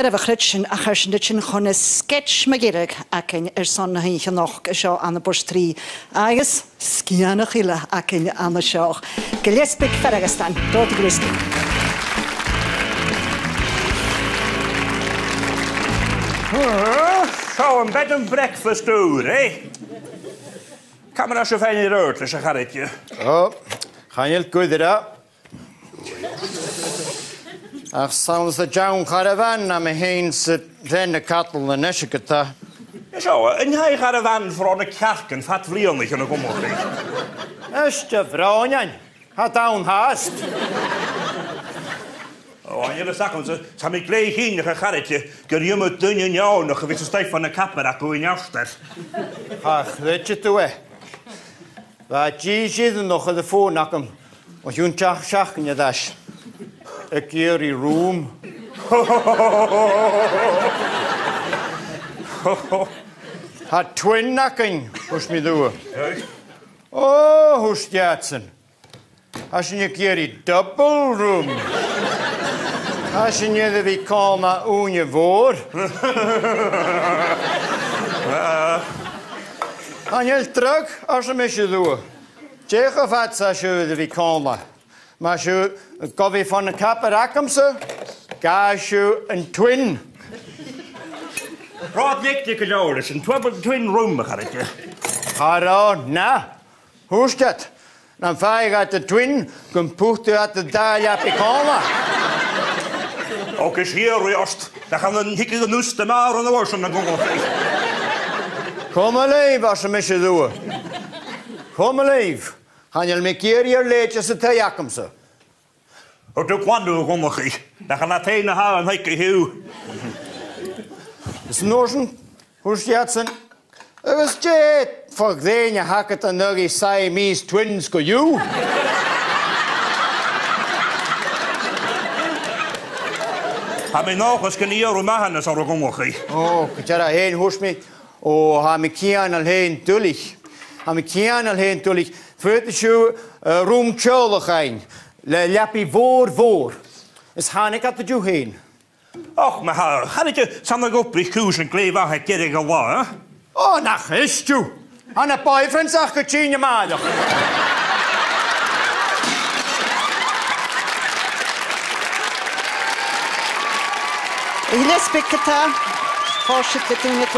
Bheith chluitsin a chuirsin sin chuna sketch magéireach acin son na haoiche nach seo anna burs trí agus scianna chiile acin anna seo. Gillespie Ferragastan, dóta Gillespie. Zo, een bed and breakfast uur, hè? Kan me nou zo fijn in rood, een garretje. Oh, ga je het goed erop? Ach, soms de John Caravan naar me heen zit zijn de kattel en nescheketa. Zo, een hij caravan voor een kerken, vat vliegend in de kommoffie. Is de vrouw, Jan? Had down haast. Oh, en jullie zeggen ze heb ik leeg in een garretje. Kun je me doen in jou nog gewisse stijf van de kapper dat doe in jou staat. Ach, weet je toe, hè? Wat je ziet nog in de voornakken. Want je schach in je das. Ik keer die room. Had twin nakken, hoe me doen. Oh, hoe stjatsen. Als je een keer die double room. Als je niet de wie kalma unje voor. En je terug als je met je doet. Tegen wat als je de wie kalma. Maar als je een koffie van een kapper raakt, ga je een twin. Raad niet je genodigd, een twin room garretje. Haro, na. Hoe is dat? Dan vaar je uit de twin, dan poegt je uit de dalia picoma. Ook is hier, Joost. Dan gaan we een hikkige noes te maar aan de worst en dan kom ik. Kom maar leven als je met je doet. Kom maar leven. Gaan jullie me keer hier leedjes te jakken ze. Wat doe ik wandelen, kom ik. Dan gaan we het heen halen en hikken heel. Is Norsen? Hoe is het? Het was jet. Voor je hakken en nog eens Siamese twins go you. Heb je nog eens kunnen hier maken, dan zou ik kom ik. Oh, ik ga heen, hoor me. Oh, heb ik hier al heen tullig. Heb ik hier al heen tullig. Voordat je room tjollig heen. Lappie voor. Is gaan ik at de heen. Och, maar ga je samen op bij koers en kleef aan het kerk al hè? Oh, nach is je. Aan een boyfriend zag ik je maandag. Gillespie Kata, voorzitter in het